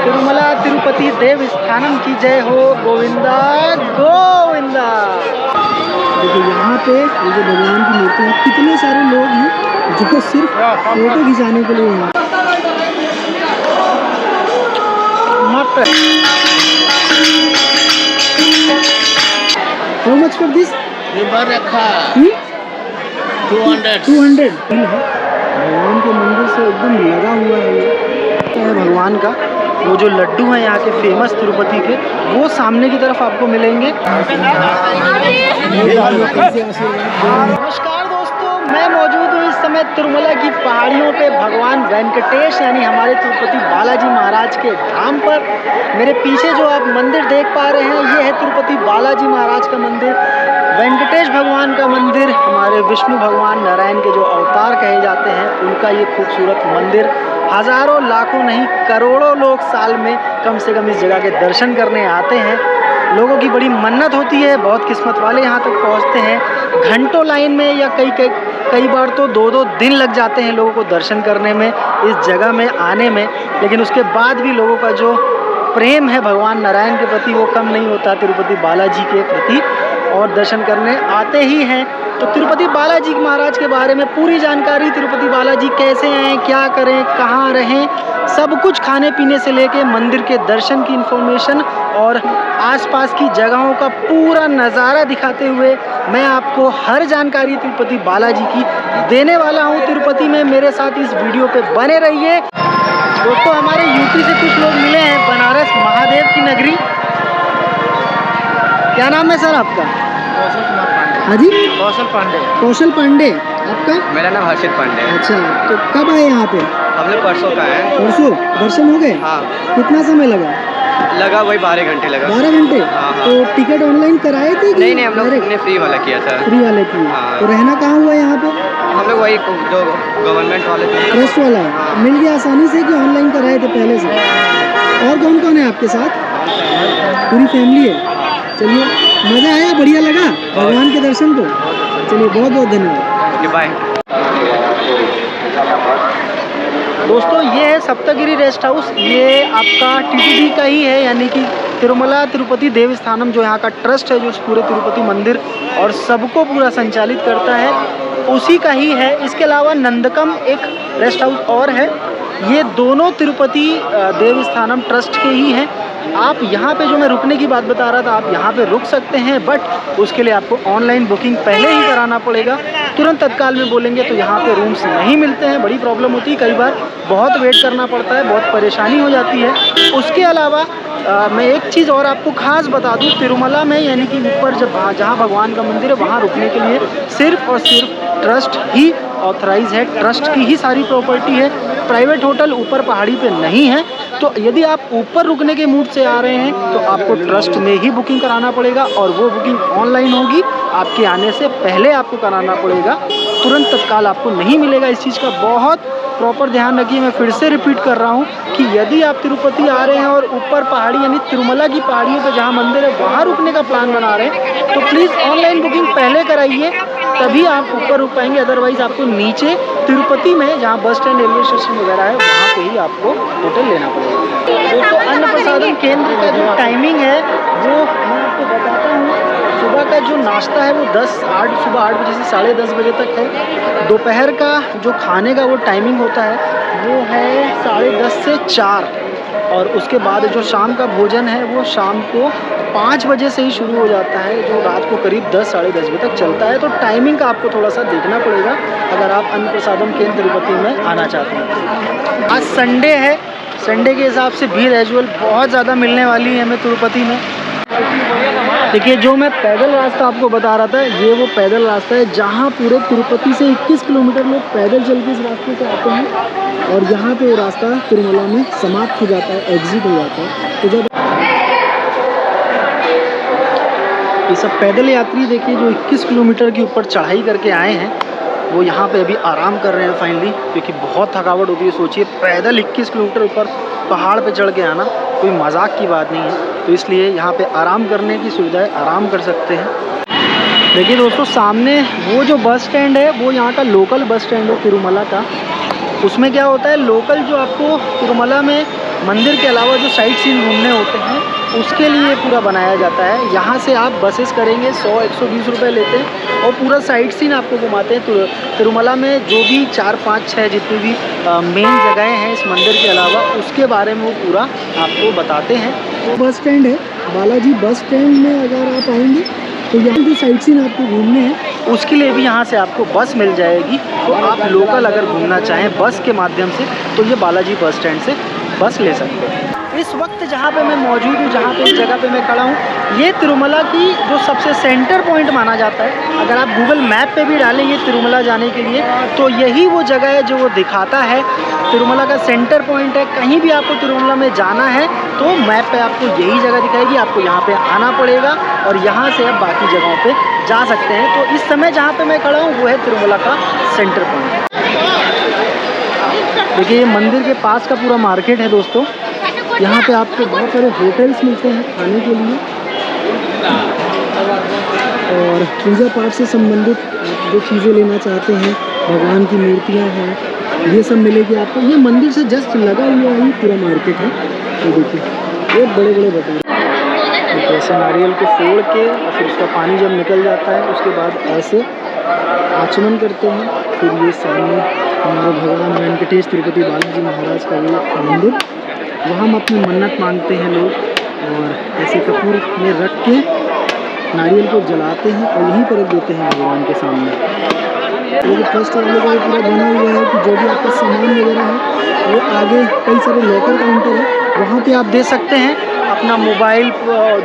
तिरुमला तिरुपति देवस्थानम की जय हो। गोविंदा गोविंदा। देखिए यहाँ पे ये जो भगवान की मूर्ति है, कितने सारे लोग हैं जो सिर्फ फोटो खिंचाने के लिए हैं। How much for this? रखा 200 भगवान के मंदिर से एकदम लगा हुआ है ये भगवान का। वो जो लड्डू हैं यहाँ के फेमस तिरुपति के, वो सामने की तरफ आपको मिलेंगे। नमस्कार दोस्तों, मैं मौजूद हूँ इस समय तिरुमला की पहाड़ियों पे भगवान वेंकटेश यानी हमारे तिरुपति बालाजी महाराज के धाम पर। मेरे पीछे जो आप मंदिर देख पा रहे हैं, ये है तिरुपति बालाजी महाराज का मंदिर, वेंकटेश भगवान का मंदिर। हमारे विष्णु भगवान नारायण के जो अवतार कहे जाते हैं, उनका ये खूबसूरत मंदिर। हज़ारों लाखों नहीं करोड़ों लोग साल में कम से कम इस जगह के दर्शन करने आते हैं। लोगों की बड़ी मन्नत होती है, बहुत किस्मत वाले यहाँ तक पहुँचते हैं। घंटों लाइन में या कई बार तो 2-2 दिन लग जाते हैं लोगों को दर्शन करने में, इस जगह में आने में। लेकिन उसके बाद भी लोगों का जो प्रेम है भगवान नारायण के प्रति, वो कम नहीं होता तिरुपति बालाजी के प्रति, और दर्शन करने आते ही हैं। तो तिरुपति बालाजी महाराज के बारे में पूरी जानकारी, तिरुपति बालाजी कैसे आएँ, क्या करें, कहाँ रहें, सब कुछ, खाने पीने से लेके मंदिर के दर्शन की इन्फॉर्मेशन और आसपास की जगहों का पूरा नज़ारा दिखाते हुए मैं आपको हर जानकारी तिरुपति बालाजी की देने वाला हूँ। तिरुपति में मेरे साथ इस वीडियो पे बने रहिए। दोस्तों हमारे यूपी से कुछ लोग मिले हैं, बनारस महादेव की नगरी। क्या नाम है सर आपका? कौशल कुमार पांडे। हाँ जी, कौशल पांडे। कौशल पांडे। आपका? मेरा नाम हर्षित पांडे। अच्छा, तो कब आए यहाँ पे? हम लोग परसों का है। परसों दर्शन हो गए? हाँ। कितना समय लगा वही 12 घंटे लगा। 12 घंटे? हाँ। तो टिकट ऑनलाइन कराए थे? नहीं, हम लोग ने फ्री वाला किया था। फ्री वाले किए। हाँ। तो रहना कहाँ हुआ यहाँ पे? हम लोग वही जो गवर्नमेंट वाले थे, ट्रस्ट वाला है। हाँ। मिल गया आसानी से कि ऑनलाइन कराए थे पहले से? और कौन कौन है आपके साथ? पूरी फैमिली है। चलिए, मज़ा आया, बढ़िया लगा भगवान के दर्शन को? चलिए, बहुत बहुत धन्यवाद। Okay bye. दोस्तों ये है सप्तगिरी रेस्ट हाउस। ये आपका टीटीडी का ही है, यानी कि तिरुमला तिरुपति देवस्थानम जो यहाँ का ट्रस्ट है, जो पूरे तिरुपति मंदिर और सबको पूरा संचालित करता है, उसी का ही है। इसके अलावा नंदकम एक रेस्ट हाउस और है। ये दोनों तिरुपति देवस्थानम ट्रस्ट के ही हैं। आप यहाँ पे जो मैं रुकने की बात बता रहा था, आप यहाँ पे रुक सकते हैं, बट उसके लिए आपको ऑनलाइन बुकिंग पहले ही कराना पड़ेगा। तुरंत तत्काल में बोलेंगे तो यहाँ पे रूम्स नहीं मिलते हैं, बड़ी प्रॉब्लम होती है, कई बार बहुत वेट करना पड़ता है, बहुत परेशानी हो जाती है। उसके अलावा मैं एक चीज़ और आपको खास बता दूँ, तिरुमला में यानी कि ऊपर जहाँ भगवान का मंदिर है, वहाँ रुकने के लिए सिर्फ और सिर्फ ट्रस्ट ही ऑथराइज है, ट्रस्ट की ही सारी प्रॉपर्टी है। प्राइवेट होटल ऊपर पहाड़ी पे नहीं है। तो यदि आप ऊपर रुकने के मूड से आ रहे हैं तो आपको ट्रस्ट में ही बुकिंग कराना पड़ेगा, और वो बुकिंग ऑनलाइन होगी, आपके आने से पहले आपको कराना पड़ेगा, तुरंत तत्काल आपको नहीं मिलेगा। इस चीज़ का बहुत प्रॉपर ध्यान रखिए। मैं फिर से रिपीट कर रहा हूँ कि यदि आप तिरुपति आ रहे हैं और ऊपर पहाड़ी यानी तिरुमला की पहाड़ियों पे जहाँ मंदिर है वहाँ रुकने का प्लान बना रहे हैं, तो प्लीज़ ऑनलाइन बुकिंग पहले कराइए, तभी आप ऊपर रुक पाएंगे। अदरवाइज़ आपको नीचे तिरुपति में जहाँ बस स्टैंड, रेलवे स्टेशन वगैरह है, वहाँ पे ही आपको होटल लेना पड़ेगा। दोस्तों अन्न प्रसादन केंद्र का जो टाइमिंग है वो मैं आपको बताता हूँ। सुबह का जो नाश्ता है वो सुबह 8 बजे से 10:30 बजे तक है। दोपहर का जो खाने का वो टाइमिंग होता है वो है 10:30 से 4, और उसके बाद जो शाम का भोजन है वो शाम को 5 बजे से ही शुरू हो जाता है, जो रात को करीब 10 साढ़े 10 बजे तक चलता है। तो टाइमिंग का आपको थोड़ा सा देखना पड़ेगा अगर आप अन्न प्रसादम केंद्र तिरुपति में आना चाहते हैं। आज संडे है, संडे के हिसाब से भीड़ एजुअल बहुत ज़्यादा मिलने वाली है हमें तिरुपति में। देखिए जो मैं पैदल रास्ता आपको बता रहा था, ये वो पैदल रास्ता है जहाँ पूरे तिरुपति से 21 किलोमीटर लोग पैदल चल के इस रास्ते से आते हैं, और यहाँ पे वो रास्ता तिरुमला में समाप्त हो जाता है, एग्जिट हो जाता है। तो जब ये सब पैदल यात्री देखिए जो 21 किलोमीटर के ऊपर चढ़ाई करके आए हैं, वो यहाँ पे अभी आराम कर रहे हैं फाइनली, क्योंकि बहुत थकावट होती है। सोचिए पैदल 21 किलोमीटर ऊपर पहाड़ पे चढ़ के आना कोई मजाक की बात नहीं है। तो इसलिए यहाँ पे आराम करने की सुविधाएं आराम कर सकते हैं। देखिए दोस्तों सामने वो जो बस स्टैंड है वो यहाँ का लोकल बस स्टैंड है तिरुमला का। उसमें क्या होता है, लोकल जो आपको तिरुमला में मंदिर के अलावा जो साइट सीन घूमने होते हैं उसके लिए पूरा बनाया जाता है। यहाँ से आप बसेस करेंगे 100-120 रुपये लेते हैं और पूरा साइट सीन आपको घुमाते हैं। तिरुमला में जो भी 4, 5, 6 जितनी भी मेन जगहें हैं इस मंदिर के अलावा, उसके बारे में वो पूरा आपको बताते हैं। तो बस स्टैंड है बालाजी बस स्टैंड में, अगर आप आएंगे तो यहाँ जो साइट सीन आपको घूमने हैं उसके लिए भी यहाँ से आपको बस मिल जाएगी। तो आप लोकल अगर घूमना चाहें बस के माध्यम से तो ये बालाजी बस स्टैंड से बस ले सकते हैं। इस वक्त जहाँ पे मैं मौजूद हूँ, जहाँ पे इस जगह पे मैं खड़ा हूँ, ये तिरुमला की जो सबसे सेंटर पॉइंट माना जाता है। अगर आप गूगल मैप पे भी डालेंगे तिरुमला जाने के लिए तो यही वो जगह है जो वो दिखाता है। तिरुमला का सेंटर पॉइंट है। कहीं भी आपको तिरुमला में जाना है तो मैप पे आपको यही जगह दिखाएगी। आपको यहाँ पे आना पड़ेगा और यहाँ से आप बाकी जगहों पे जा सकते हैं। तो इस समय जहाँ पे मैं खड़ा हूँ वो है तिरुमला का सेंटर पॉइंट। देखिए ये मंदिर के पास का पूरा मार्केट है दोस्तों। यहाँ पे आपको बहुत सारे होटल्स मिलते हैं खाने के लिए और पूजा पाठ से संबंधित जो चीज़ें लेना चाहते हैं, भगवान की मूर्तियाँ हैं, ये सब मिलेगी आपको। ये मंदिर से जस्ट लगा हुआ ही पूरा मार्केट है। तो देखिए ये बड़े बड़े भगवान ऐसे नारियल को फोड़ के और फिर उसका पानी जब निकल जाता है उसके बाद ऐसे आचमन करते हैं। फिर ये सामने हमारे भगवान वेंकटेश तिरुपति बालाजी महाराज का ये मंदिर, वहाँ हम अपनी मन्नत मांगते हैं लोग और ऐसे कपूर में रख के नारियल को जलाते हैं और यहीं पर रख देते हैं भगवान के सामने। तो फर्स्ट वाले का ये पूरा बना हुआ है कि जो भी आपका सामान वगैरह है वो आगे कई सारे लॉकर काउंटर है, वहाँ पे आप दे सकते हैं अपना मोबाइल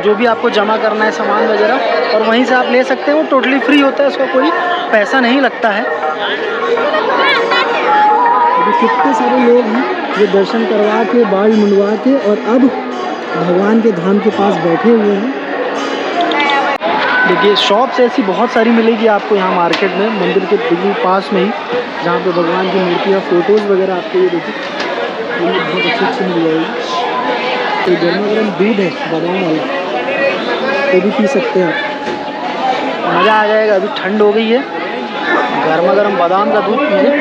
जो भी आपको जमा करना है सामान वगैरह, और वहीं से आप ले सकते हैं। वो टोटली फ्री होता है, उसका कोई पैसा नहीं लगता है। अभी कितने सारे लोग हैं जो दर्शन करवा के बाल मुंडवा के और अब भगवान के धाम के पास बैठे हुए हैं। देखिए शॉप्स ऐसी बहुत सारी मिलेगी आपको यहाँ मार्केट में, मंदिर के बिल्कुल पास में ही, जहाँ पे भगवान की मूर्तियाँ फ़ोटोज़ वगैरह आपको ये देखिए ये बहुत अच्छी मिल जाएगी। तो गर्मा गर्म दूध है बादाम वाला, तो भी पी सकते हैं आप, मज़ा आ जाएगा। अभी ठंड हो गई है, गर्मा गर्म बादाम का दूध पीजिए।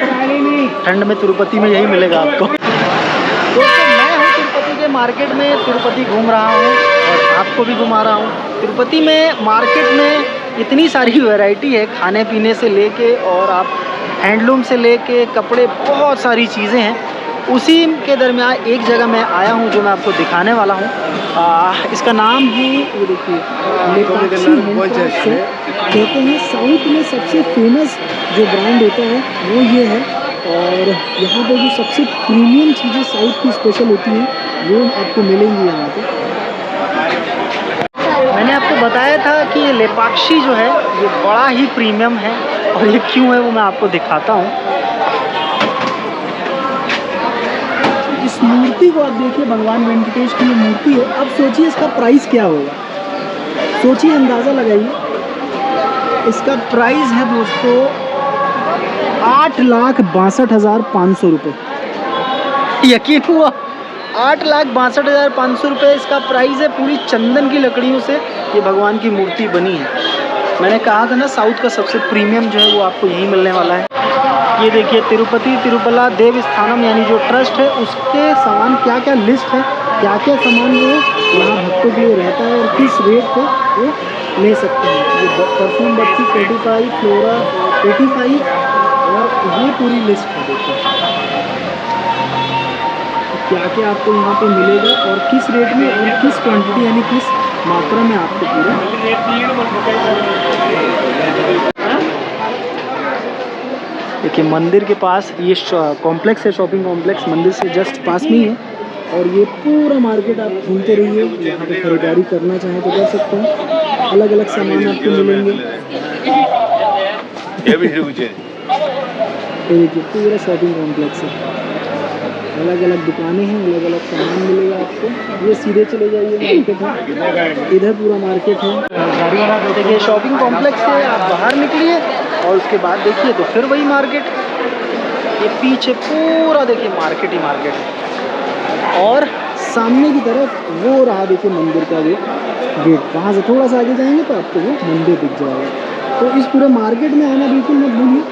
ठंड में तिरुपति में यही मिलेगा आपको। दोस्तों मैं हूँ तिरुपति के मार्केट में, तिरुपति घूम रहा हूँ और आपको भी घुमा रहा हूँ। तिरुपति में मार्केट में इतनी सारी वैरायटी है, खाने पीने से लेके और आप हैंडलूम से लेके कपड़े, बहुत सारी चीज़ें हैं। उसी के दरमियान एक जगह मैं आया हूँ जो मैं आपको दिखाने वाला हूँ। इसका नाम है, ये देखिए, कहते हैं साउथ में सबसे फेमस जो ब्रांड होता है वो ये है। और यहाँ पर जो सबसे प्रीमियम चीज़ें साउथ की स्पेशल होती हैं वो आपको मिलेंगी यहाँ पे। मैंने आपको बताया था कि ये लेपाक्षी जो है ये बड़ा ही प्रीमियम है, और ये क्यों है वो मैं आपको दिखाता हूँ। इस मूर्ति को आप देखिए, भगवान वेंकटेश की ये मूर्ति है। अब सोचिए इसका प्राइस क्या होगा, सोचिए, अंदाज़ा लगाइए। इसका प्राइस है दोस्तों 8,62,500 रुपये। यकीन हुआ? 8,62,500 रुपये इसका प्राइस है। पूरी चंदन की लकड़ियों से ये भगवान की मूर्ति बनी है। मैंने कहा था ना साउथ का सबसे प्रीमियम जो है वो आपको यहीं मिलने वाला है। ये देखिए तिरुपति तिरुमला देवस्थानम यानी जो ट्रस्ट है उसके सामान क्या क्या लिस्ट है, क्या क्या सामान वो यहाँ भक्तों के लिए रहता है और किस रेट पे वो ले सकते हैं। ये परफ्यूम बत्ती 25, फ्लोरा 85 और ये पूरी लिस्ट है। देखिए क्या क्या आपको यहाँ पे मिलेगा और किस रेट में और किस क्वांटिटी यानी किस मात्रा में आपको पूरा। देखिए मंदिर के पास ये कॉम्प्लेक्स है, शॉपिंग कॉम्प्लेक्स मंदिर से जस्ट पास में ही है। और ये पूरा मार्केट आप घूमते रहिए, यहाँ पे खरीदारी करना चाहें तो कर सकते हैं। अलग अलग सामान आपको मिलेंगे। देखिए पूरा शॉपिंग कॉम्प्लेक्स है, अलग अलग दुकानें हैं, अलग अलग सामान मिलेगा आपको। ये सीधे चले जाइए मार्केट है, इधर पूरा मार्केट है। देखिए शॉपिंग कॉम्प्लेक्स से आप बाहर निकलिए और उसके बाद देखिए तो फिर वही मार्केट। ये पीछे पूरा देखिए मार्केट ही मार्केट है और सामने की तरफ वो रहा देखिए मंदिर का वो गेट। वहाँ से थोड़ा सा आगे जाएंगे तो आपको वो मंदिर दिख जाएगा। तो इस पूरे मार्केट में आना बिल्कुल मत भूलिए,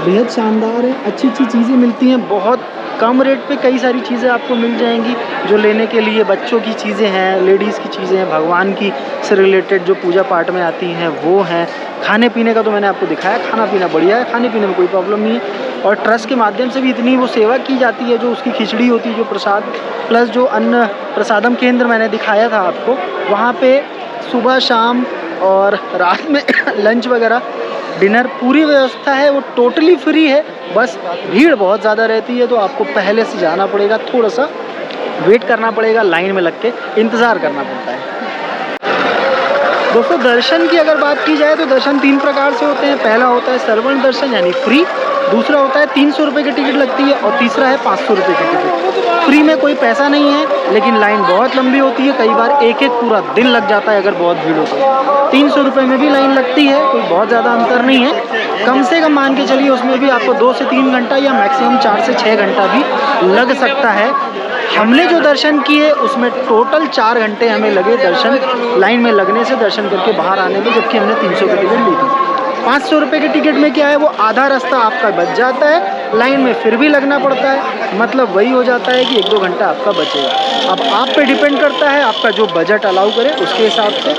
बेहद शानदार है, अच्छी अच्छी चीज़ें मिलती हैं। बहुत कम रेट पे कई सारी चीज़ें आपको मिल जाएंगी जो लेने के लिए, बच्चों की चीज़ें हैं, लेडीज़ की चीज़ें हैं, भगवान की से रिलेटेड जो पूजा पाठ में आती हैं वो हैं। खाने पीने का तो मैंने आपको दिखाया, खाना पीना बढ़िया है, खाने पीने में कोई प्रॉब्लम नहीं है। और ट्रस्ट के माध्यम से भी इतनी वो सेवा की जाती है, जो उसकी खिचड़ी होती है, जो प्रसाद प्लस जो अन्न प्रसादम केंद्र मैंने दिखाया था आपको, वहाँ पे सुबह शाम और रात में लंच वगैरह डिनर पूरी व्यवस्था है, वो टोटली फ्री है। बस भीड़ बहुत ज़्यादा रहती है तो आपको पहले से जाना पड़ेगा, थोड़ा सा वेट करना पड़ेगा, लाइन में लग के इंतज़ार करना पड़ता है। दोस्तों दर्शन की अगर बात की जाए तो दर्शन 3 प्रकार से होते हैं। पहला होता है श्रवण दर्शन यानी फ्री, दूसरा होता है 300 रुपये की टिकट लगती है और तीसरा है 500 रुपये की टिकट। फ्री में कोई पैसा नहीं है लेकिन लाइन बहुत लंबी होती है, कई बार एक पूरा दिन लग जाता है अगर बहुत भीड़ हो तो। 300 रुपये में भी लाइन लगती है, कोई बहुत ज़्यादा अंतर नहीं है। कम से कम मान के चलिए उसमें भी आपको 2 से 3 घंटा या मैक्सिमम 4 से 6 घंटा भी लग सकता है। हमने जो दर्शन किए उसमें टोटल 4 घंटे हमें लगे दर्शन लाइन में लगने से, दर्शन करके बाहर आने में, जबकि हमने 300 की टिकट ली थी। 500 रुपये की टिकट में क्या है, वो आधा रास्ता आपका बच जाता है, लाइन में फिर भी लगना पड़ता है, मतलब वही हो जाता है कि 1-2 घंटा आपका बचेगा। अब आप पे डिपेंड करता है, आपका जो बजट अलाउ करे उसके हिसाब से।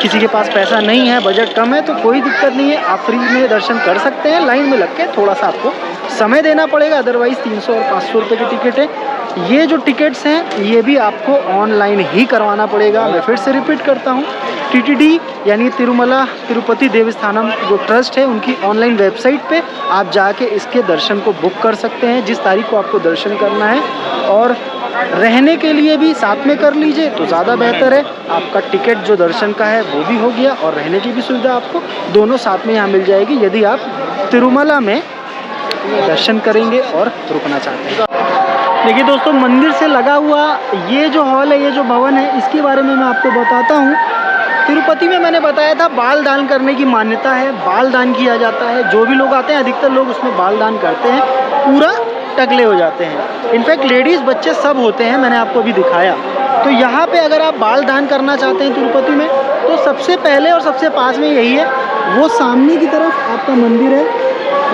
किसी के पास पैसा नहीं है, बजट कम है तो कोई दिक्कत नहीं है, आप फ्री में दर्शन कर सकते हैं। लाइन में लग के थोड़ा सा आपको समय देना पड़ेगा, अदरवाइज़ 300 और 500 रुपये की टिकट है। ये जो टिकट्स हैं ये भी आपको ऑनलाइन ही करवाना पड़ेगा। मैं फिर से रिपीट करता हूँ, टीटीडी यानी तिरुमला तिरुपति देवस्थानम जो ट्रस्ट है उनकी ऑनलाइन वेबसाइट पे आप जाके इसके दर्शन को बुक कर सकते हैं, जिस तारीख को आपको दर्शन करना है। और रहने के लिए भी साथ में कर लीजिए तो ज़्यादा बेहतर है। आपका टिकट जो दर्शन का है वो भी हो गया और रहने की भी सुविधा आपको दोनों साथ में यहाँ मिल जाएगी, यदि आप तिरुमला में दर्शन करेंगे और रुकना चाहते हैं। देखिए दोस्तों, मंदिर से लगा हुआ ये जो हॉल है, ये जो भवन है, इसके बारे में मैं आपको बताता हूँ। तिरुपति में मैंने बताया था बाल दान करने की मान्यता है, बाल दान किया जाता है। जो भी लोग आते हैं अधिकतर लोग उसमें बाल दान करते हैं, पूरा टकले हो जाते हैं। इनफैक्ट लेडीज़ बच्चे सब होते हैं, मैंने आपको अभी दिखाया। तो यहाँ पे अगर आप बाल दान करना चाहते हैं तिरुपति में तो सबसे पहले और सबसे पास में यही है। वो सामने की तरफ आपका मंदिर है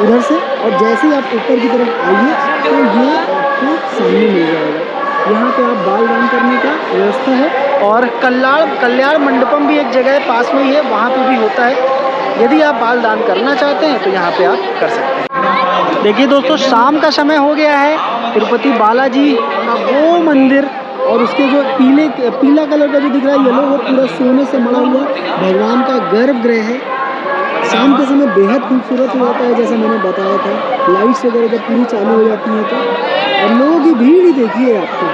उधर से, और जैसे ही आप ऊपर की तरफ आइए तो ये आपको सामने मिल जाएगा। यहाँ पे आप बाल दान करने का व्यवस्था है। और कल्याण मंडपम भी एक जगह है पास में ही है, वहाँ पे भी होता है। यदि आप बाल दान करना चाहते हैं तो यहाँ पे आप कर सकते हैं। देखिए दोस्तों, शाम का समय हो गया है। तिरुपति बालाजी का वो मंदिर और उसके जो पीला कलर का जो दिख रहा है येलो, वो पूरा सोने से मड़ा हुआ भगवान का गर्भगृह है। शाम के समय बेहद खूबसूरत हो जाता है, जैसा मैंने बताया था। लाइट्स वगैरह जब पूरी चालू हो जाती हैं तो, और लोगों की भीड़ ही देखिए आपको।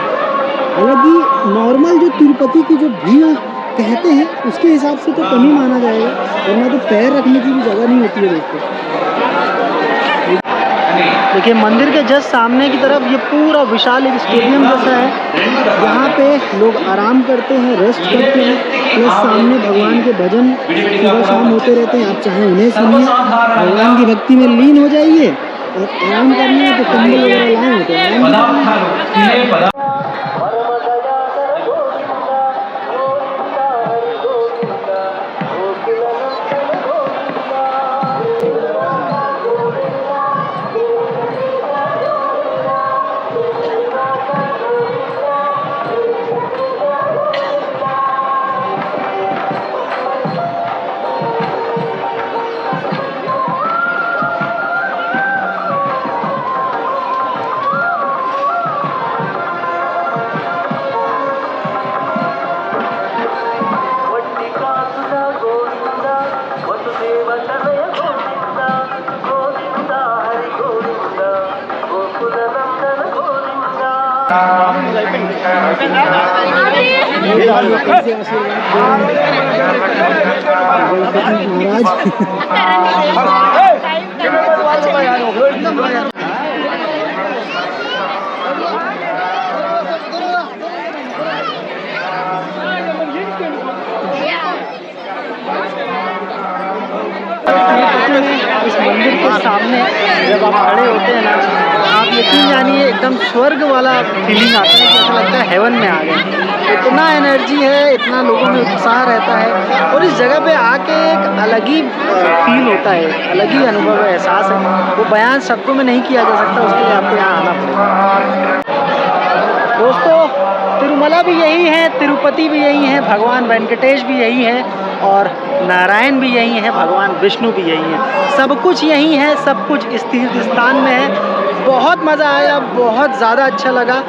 हालांकि नॉर्मल जो तिरुपति की जो भीड़ कहते हैं उसके हिसाब से तो कम ही माना जाएगा, वरना तो पैर रखने की भी जगह नहीं होती है दोस्तों। देखिए मंदिर के जस्ट सामने की तरफ ये पूरा विशाल एक स्टेडियम जैसा है, जहाँ पे लोग आराम करते हैं, रेस्ट करते हैं, प्लस सामने भगवान के भजन सुबह शाम होते रहते हैं। आप चाहें उन्हें सुनिए, भगवान की भक्ति में लीन हो जाइए, और आराम करना है तो कंबल वगैरह लाए होते हैं। इस मंदिर के सामने जब आप खड़े होते हैं ना, आप यकीन जानिए एकदम स्वर्ग वाला फीलिंग आता है कि ऐसा लगता है हेवन में आ गए। इतना एनर्जी है, इतना लोगों में उत्साह रहता है और इस जगह पे आके एक अलग ही फील होता है, अलग ही अनुभव है, एहसास है, वो बयान शब्दों में नहीं किया जा सकता। उसके लिए आपको यहाँ आना पड़ेगा। दोस्तों तिरुमला भी यही है, तिरुपति भी यही है, भगवान वेंकटेश भी यही है और नारायण भी यही है, भगवान विष्णु भी यही है। सब कुछ यही है, सब कुछ इस तीर्थ स्थान में है। बहुत मज़ा आया, बहुत ज़्यादा अच्छा लगा,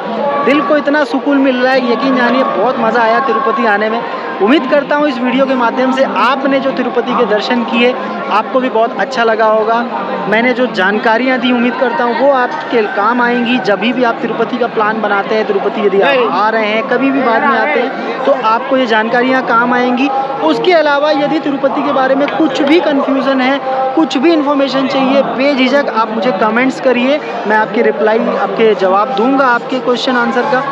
दिल को इतना सुकून मिल रहा है, यकीन जानिए बहुत मज़ा आया तिरुपति आने में। उम्मीद करता हूँ इस वीडियो के माध्यम से आपने जो तिरुपति के दर्शन किए आपको भी बहुत अच्छा लगा होगा। मैंने जो जानकारियाँ दी उम्मीद करता हूँ वो आपके काम आएंगी जब भी आप तिरुपति का प्लान बनाते हैं। तिरुपति यदि आप आ रहे हैं, कभी भी बाद में आते हैं तो आपको ये जानकारियाँ काम आएंगी। उसके अलावा यदि तिरुपति के बारे में कुछ भी कन्फ्यूज़न है, कुछ भी इन्फॉर्मेशन चाहिए, बेझिझक आप मुझे कमेंट्स करिए, मैं आपके रिप्लाई, आपके जवाब दूंगा, आपके क्वेश्चन आंसर का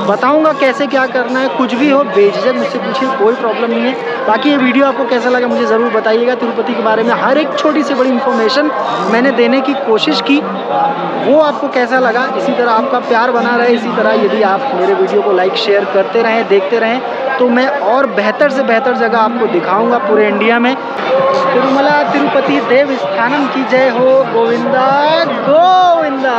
बताऊंगा कैसे क्या करना है। कुछ भी हो बेझिझक मुझसे पूछिए, कोई प्रॉब्लम नहीं है। बाकी ये वीडियो आपको कैसा लगा मुझे ज़रूर बताइएगा। तिरुपति के बारे में हर एक छोटी से बड़ी इन्फॉर्मेशन मैंने देने की कोशिश की, वो आपको कैसा लगा। इसी तरह आपका प्यार बना रहे, इसी तरह यदि आप मेरे वीडियो को लाइक शेयर करते रहें, देखते रहें तो मैं और बेहतर से बेहतर जगह आपको दिखाऊंगा पूरे इंडिया में। तिरुमला तिरुपति देवस्थानम की जय हो। गोविंदा गोविंदा।